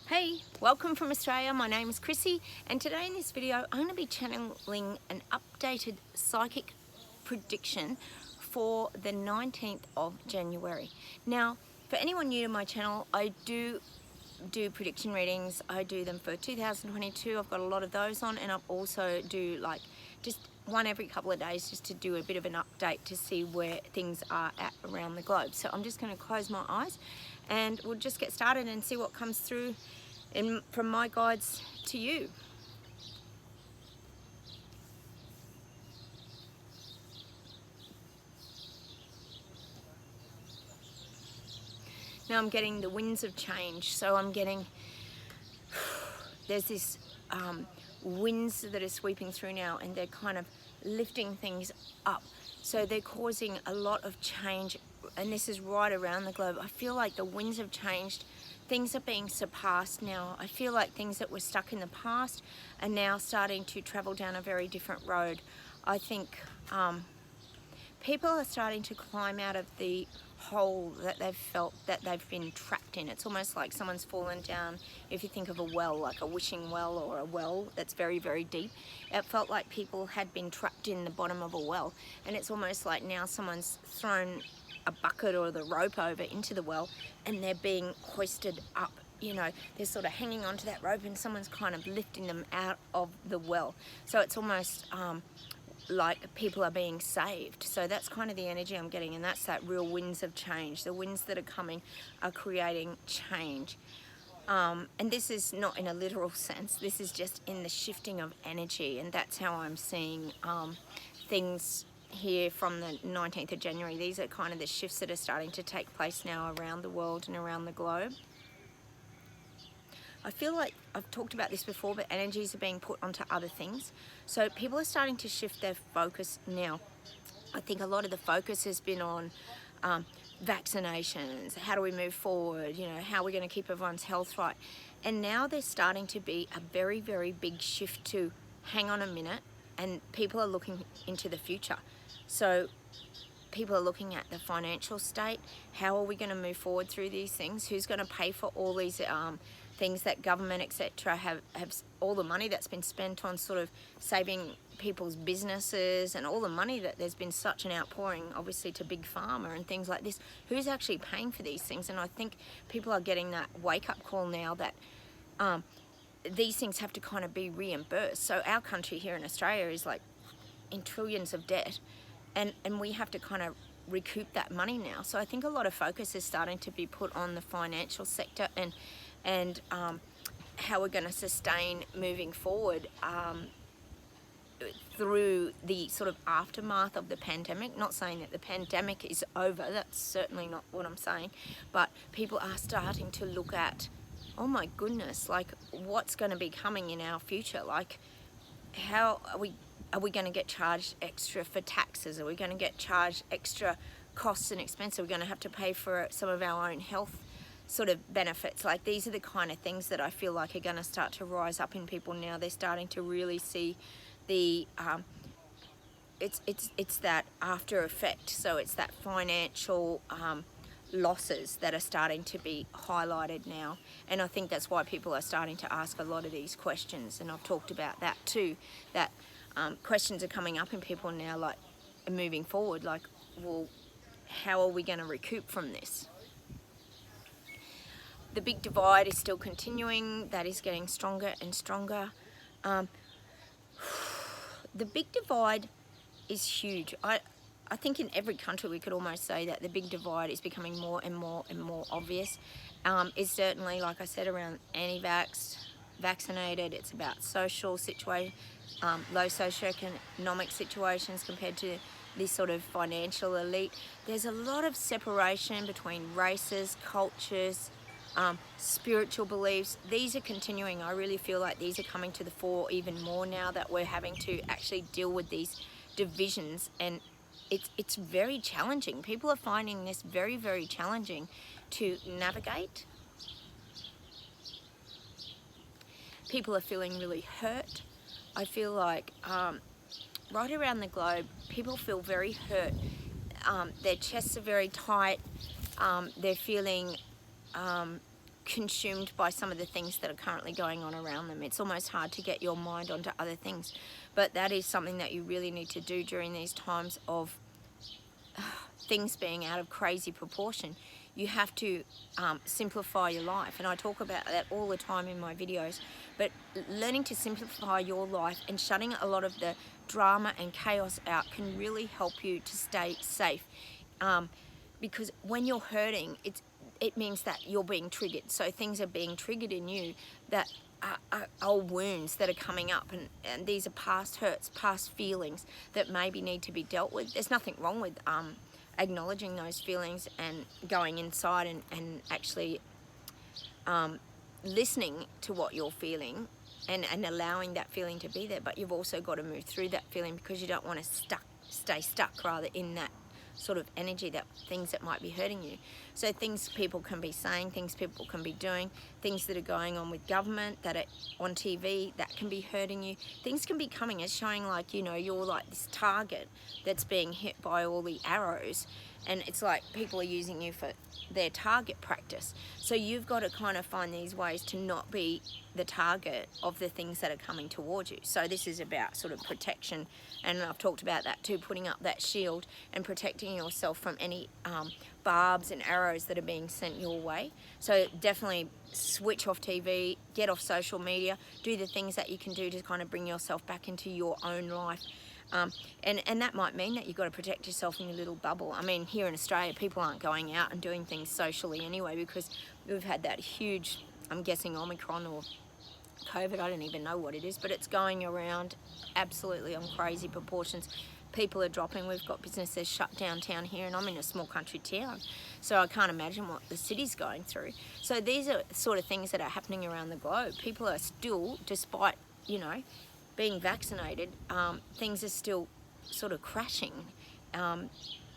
Hey, welcome from Australia. My name is Chrissy, and today in this video I'm going to be channeling an updated psychic prediction for the 19th of January. Now, for anyone new to my channel, I do prediction readings. I do them for 2022. I've got a lot of those on, and I also do like just one every couple of days just to do a bit of an update to see where things are at around the globe. So I'm just going to close my eyes and we'll just get started and see what comes through from my guides to you. Now I'm getting the winds of change, so I'm getting, there's this winds that are sweeping through now, and they're kind of lifting things up. So they're causing a lot of change, and this is right around the globe. I feel like the winds have changed. Things are being surpassed now. I feel like things that were stuck in the past are now starting to travel down a very different road. I think people are starting to climb out of the hole that they've felt that they've been trapped in. It's almost like someone's fallen down. If you think of a well, like a wishing well or a well that's very, very deep, it felt like people had been trapped in the bottom of a well, and it's almost like now someone's thrown a bucket or the rope over into the well and they're being hoisted up. You know, they're sort of hanging onto that rope and someone's kind of lifting them out of the well. So it's almost like people are being saved. So that's kind of the energy I'm getting, and that's that real winds of change. The winds that are coming are creating change. And this is not in a literal sense, this is just in the shifting of energy, and that's how I'm seeing things here from the 19th of January. These are kind of the shifts that are starting to take place now around the world and around the globe. I feel like I've talked about this before, but energies are being put onto other things. So people are starting to shift their focus now. I think a lot of the focus has been on vaccinations. How do we move forward? You know, how are we going to keep everyone's health right? And now there's starting to be a very, very big shift to hang on a minute, and people are looking into the future. So people are looking at the financial state. How are we going to move forward through these things? Who's going to pay for all these things that government, etc., have all the money that's been spent on sort of saving people's businesses, and all the money that there's been such an outpouring, obviously, to big pharma and things like this. Who's actually paying for these things? And I think people are getting that wake-up call now that these things have to kind of be reimbursed. So our country here in Australia is like in trillions of debt, and we have to kind of recoup that money now. So I think a lot of focus is starting to be put on the financial sector and how we're going to sustain moving forward through the sort of aftermath of the pandemic. Not saying that the pandemic is over, that's certainly not what I'm saying, but people are starting to look at, oh my goodness, like what's going to be coming in our future? Like, how are we going to get charged extra for taxes? Are we going to get charged extra costs and expenses? Are we going to have to pay for some of our own health sort of benefits? Like, these are the kind of things that I feel like are going to start to rise up in people now. They're starting to really see the it's that after effect. So it's that financial losses that are starting to be highlighted now, and I think that's why people are starting to ask a lot of these questions, and I've talked about that too, that questions are coming up in people now, like moving forward, like, well, how are we going to recoup from this? The big divide is still continuing. That is getting stronger and stronger. The big divide is huge. I think in every country we could almost say that the big divide is becoming more and more and more obvious. It's certainly, like I said, around anti-vax, vaccinated. It's about social situation, low socioeconomic situations compared to this sort of financial elite. There's a lot of separation between races, cultures, spiritual beliefs. These are continuing. I really feel like these are coming to the fore even more now that we're having to actually deal with these divisions, and it's very challenging. People are finding this very, very challenging to navigate. People are feeling really hurt. I feel like right around the globe, people feel very hurt. Their chests are very tight. They're feeling consumed by some of the things that are currently going on around them. It's almost hard to get your mind onto other things, but that is something that you really need to do during these times of things being out of crazy proportion. You have to simplify your life, and I talk about that all the time in my videos, but learning to simplify your life and shutting a lot of the drama and chaos out can really help you to stay safe, because when you're hurting, it means that you're being triggered. So things are being triggered in you that are old wounds that are coming up, and these are past hurts, past feelings that maybe need to be dealt with. There's nothing wrong with acknowledging those feelings and going inside and actually listening to what you're feeling and allowing that feeling to be there, but you've also got to move through that feeling, because you don't want to stay stuck rather in that sort of energy, that things that might be hurting you. So things people can be saying, things people can be doing, things that are going on with government, that are on TV, that can be hurting you. Things can be coming as showing like, you know, you're like this target that's being hit by all the arrows, and it's like people are using you for their target practice. So you've got to kind of find these ways to not be the target of the things that are coming towards you. So this is about sort of protection, and I've talked about that too, putting up that shield and protecting yourself from any barbs and arrows that are being sent your way. So definitely switch off TV, get off social media, do the things that you can do to kind of bring yourself back into your own life. And that might mean that you've got to protect yourself in your little bubble. I mean, here in Australia, people aren't going out and doing things socially anyway, because we've had that huge, I'm guessing Omicron or COVID, I don't even know what it is, but it's going around absolutely on crazy proportions. People are dropping. We've got businesses shut downtown here, and I'm in a small country town, so I can't imagine what the city's going through. So these are sort of things that are happening around the globe. People are still, despite, you know, being vaccinated, things are still sort of crashing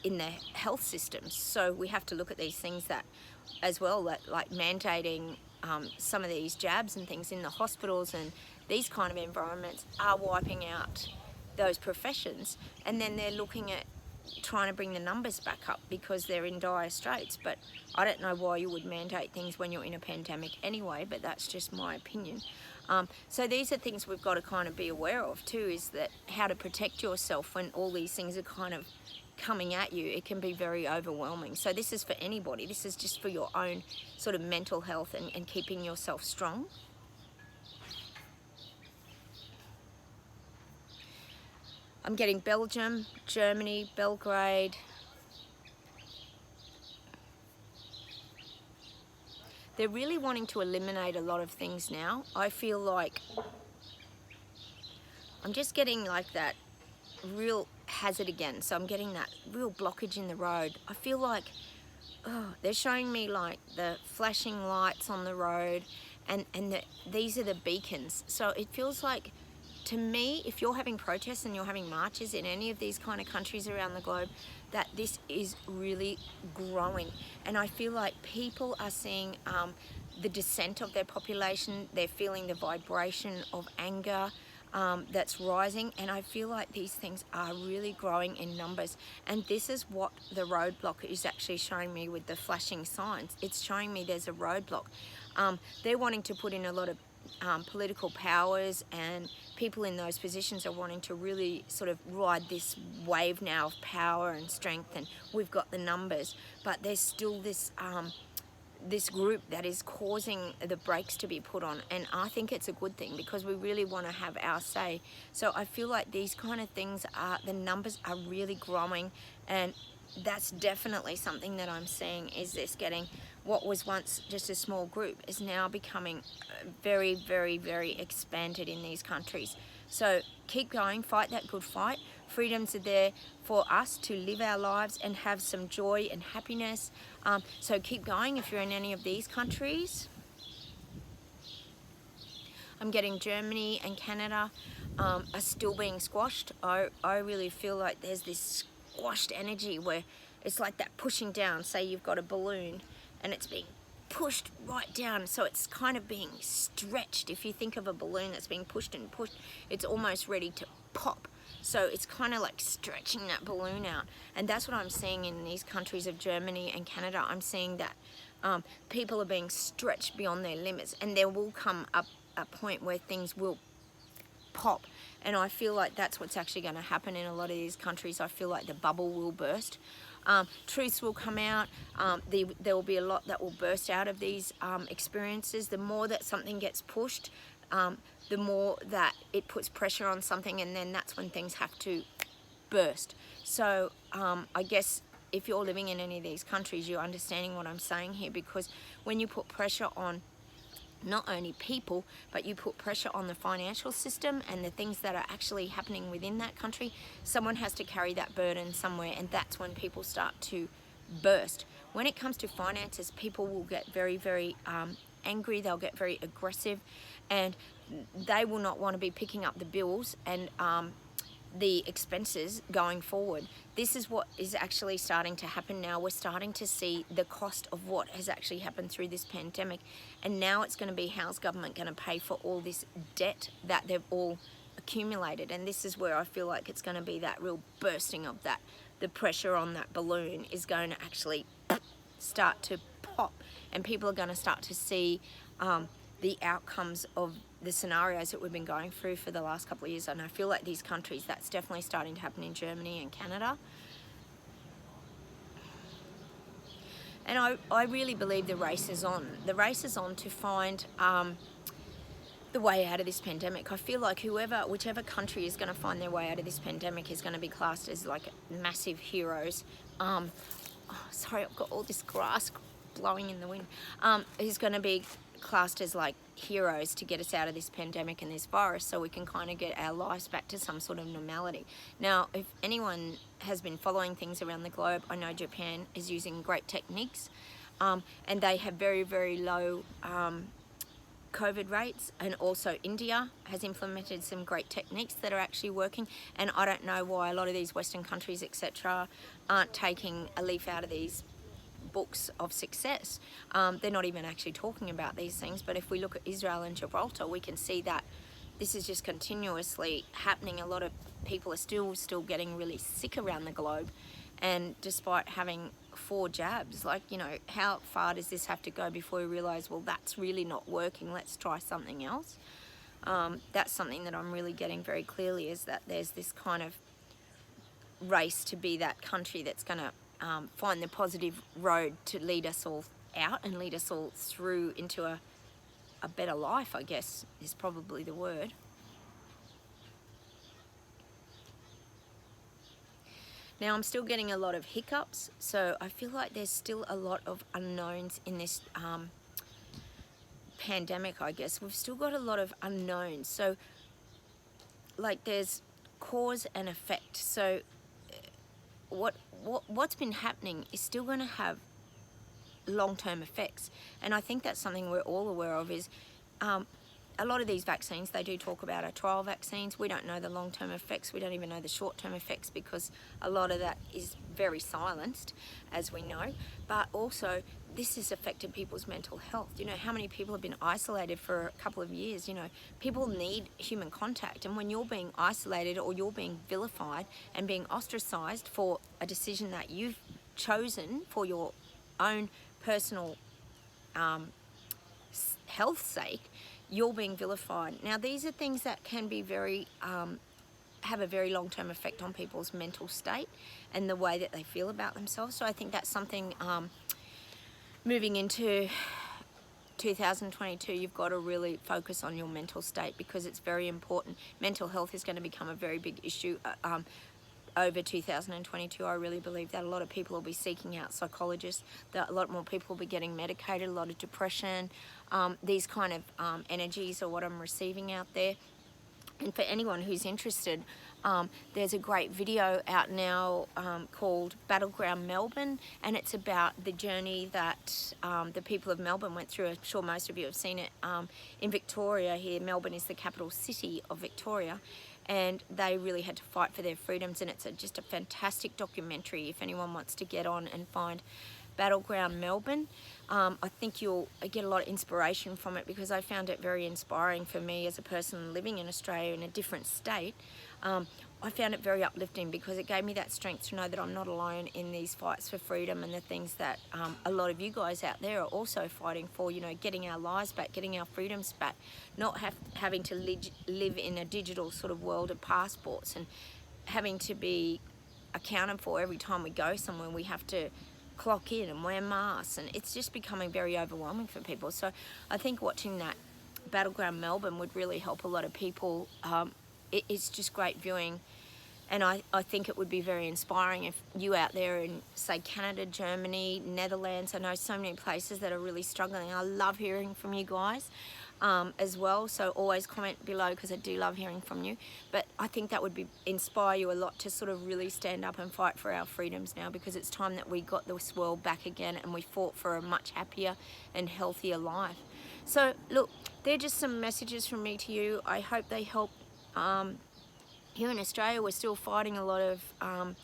in their health systems. So we have to look at these things that as well, that like mandating some of these jabs and things in the hospitals and these kind of environments are wiping out those professions, and then they're looking at trying to bring the numbers back up because they're in dire straits. But I don't know why you would mandate things when you're in a pandemic anyway, but that's just my opinion. So these are things we've got to kind of be aware of too, is that how to protect yourself when all these things are kind of coming at you. It can be very overwhelming. So this is for anybody. This is just for your own sort of mental health and keeping yourself strong. I'm getting Belgium, Germany, Belgrade. They're really wanting to eliminate a lot of things now. I feel like I'm just getting like that real hazard again. So I'm getting that real blockage in the road. I feel like they're showing me like the flashing lights on the road, and these are the beacons. So it feels like, to me, if you're having protests and you're having marches in any of these kind of countries around the globe, that this is really growing. And I feel like people are seeing the descent of their population. They're feeling the vibration of anger that's rising. And I feel like these things are really growing in numbers. And this is what the roadblock is actually showing me with the flashing signs. It's showing me there's a roadblock. They're wanting to put in a lot of political powers, and people in those positions are wanting to really sort of ride this wave now of power and strength, and we've got the numbers, but there's still this this group that is causing the brakes to be put on. And I think it's a good thing, because we really want to have our say. So I feel like these kind of things the numbers are really growing, and that's definitely something that I'm seeing, is this getting what was once just a small group is now becoming very, very, very expanded in these countries. So keep going, fight that good fight. Freedoms are there for us to live our lives and have some joy and happiness. So keep going if you're in any of these countries. I'm getting Germany and Canada are still being squashed. I really feel like there's this squashed energy where it's like that pushing down. Say you've got a balloon and it's being pushed right down, so it's kind of being stretched. If you think of a balloon that's being pushed and pushed, it's almost ready to pop. So it's kind of like stretching that balloon out. And that's what I'm seeing in these countries of Germany and Canada. I'm seeing that People are being stretched beyond their limits, and there will come up a point where things will pop. And I feel like that's what's actually going to happen in a lot of these countries. I feel like the bubble will burst. Truths will come out. There will be a lot that will burst out of these experiences. The more that something gets pushed, the more that it puts pressure on something, and then that's when things have to burst. So I guess if you're living in any of these countries, you're understanding what I'm saying here, because when you put pressure on not only people, but you put pressure on the financial system and the things that are actually happening within that country, someone has to carry that burden somewhere, and that's when people start to burst. When it comes to finances, people will get very, very angry, they'll get very aggressive, and they will not want to be picking up the bills and the expenses going forward. This is what is actually starting to happen now. We're starting to see the cost of what has actually happened through this pandemic, and now it's going to be, how's government going to pay for all this debt that they've all accumulated? And this is where I feel like it's going to be that real bursting of that. The pressure on that balloon is going to actually start to pop, and people are going to start to see the outcomes of the scenarios that we've been going through for the last couple of years. And I feel like these countries, that's definitely starting to happen in Germany and Canada. And I really believe the race is on. The race is on to find the way out of this pandemic. I feel like whichever country is going to find their way out of this pandemic is going to be classed as like massive heroes. Sorry, I've got all this grass blowing in the wind. Is going to be classed as like heroes to get us out of this pandemic and this virus, so we can kind of get our lives back to some sort of normality. Now, if anyone has been following things around the globe, I know Japan is using great techniques, and they have very, very low COVID rates, and also India has implemented some great techniques that are actually working. And I don't know why a lot of these Western countries, etc., aren't taking a leaf out of these books of success. They're not even actually talking about these things, but if we look at Israel and Gibraltar, we can see that this is just continuously happening. A lot of people are still getting really sick around the globe, and despite having 4 jabs, like, you know, how far does this have to go before we realize, well, that's really not working, let's try something else? That's something that I'm really getting very clearly, is that there's this kind of race to be that country that's going to find the positive road to lead us all out and lead us all through into a better life, I guess is probably the word. Now, I'm still getting a lot of hiccups, so I feel like there's still a lot of unknowns in this pandemic, I guess. We've still got a lot of unknowns. So, like, there's cause and effect. So what's been happening is still going to have long-term effects, and I think that's something we're all aware of. Is a lot of these vaccines, they do talk about are trial vaccines. We don't know the long-term effects. We don't even know the short-term effects, because a lot of that is very silenced, as we know. But also, this has affected people's mental health. You know, how many people have been isolated for a couple of years? You know, people need human contact, and when you're being isolated or you're being vilified and being ostracized for a decision that you've chosen for your own personal health's sake, you're being vilified. Now, these are things that can be very have a very long-term effect on people's mental state and the way that they feel about themselves. So I think that's something moving into 2022, you've got to really focus on your mental state, because it's very important. Mental health is going to become a very big issue over 2022. I really believe that a lot of people will be seeking out psychologists, that a lot more people will be getting medicated, a lot of depression, these kind of energies are what I'm receiving out there. And for anyone who's interested, there's a great video out now called Battleground Melbourne, and it's about the journey that the people of Melbourne went through. I'm sure most of you have seen it in Victoria here. Melbourne is the capital city of Victoria, and they really had to fight for their freedoms, and it's just a fantastic documentary if anyone wants to get on and find Battleground Melbourne. I think you'll get a lot of inspiration from it, because I found it very inspiring for me as a person living in Australia in a different state. I found it very uplifting because it gave me that strength to know that I'm not alone in these fights for freedom and the things that a lot of you guys out there are also fighting for, you know, getting our lives back, getting our freedoms back, not having to live in a digital sort of world of passports and having to be accounted for every time we go somewhere. We have to clock in and wear masks, and it's just becoming very overwhelming for people. So I think watching that Battleground Melbourne would really help a lot of people. It's just great viewing, and I think it would be very inspiring if you out there in, say, Canada, Germany, Netherlands, I know so many places that are really struggling. I love hearing from you guys as well, so always comment below because I do love hearing from you. But I think that would inspire you a lot to sort of really stand up and fight for our freedoms now, because it's time that we got this world back again and we fought for a much happier and healthier life. So look, they're just some messages from me to you. I hope they help. Here in Australia, we're still fighting a lot of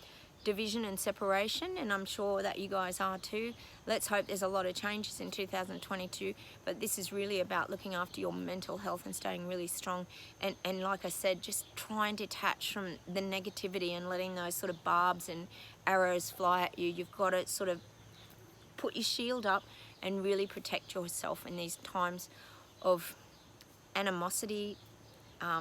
division and separation, and I'm sure that you guys are too. Let's hope there's a lot of changes in 2022, but this is really about looking after your mental health and staying really strong, and like I said, just try and detach from the negativity and letting those sort of barbs and arrows fly at you. You've got to sort of put your shield up and really protect yourself in these times of animosity,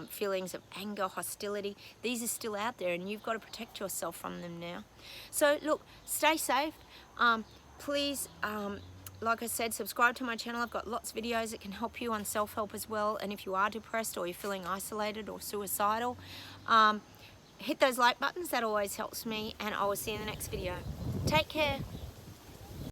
feelings of anger, hostility. These are still out there, and you've got to protect yourself from them now. So look, stay safe. Please, like I said, subscribe to my channel. I've got lots of videos that can help you on self-help as well. And if you are depressed or you're feeling isolated or suicidal, hit those like buttons. That always helps me, and I will see you in the next video. Take care.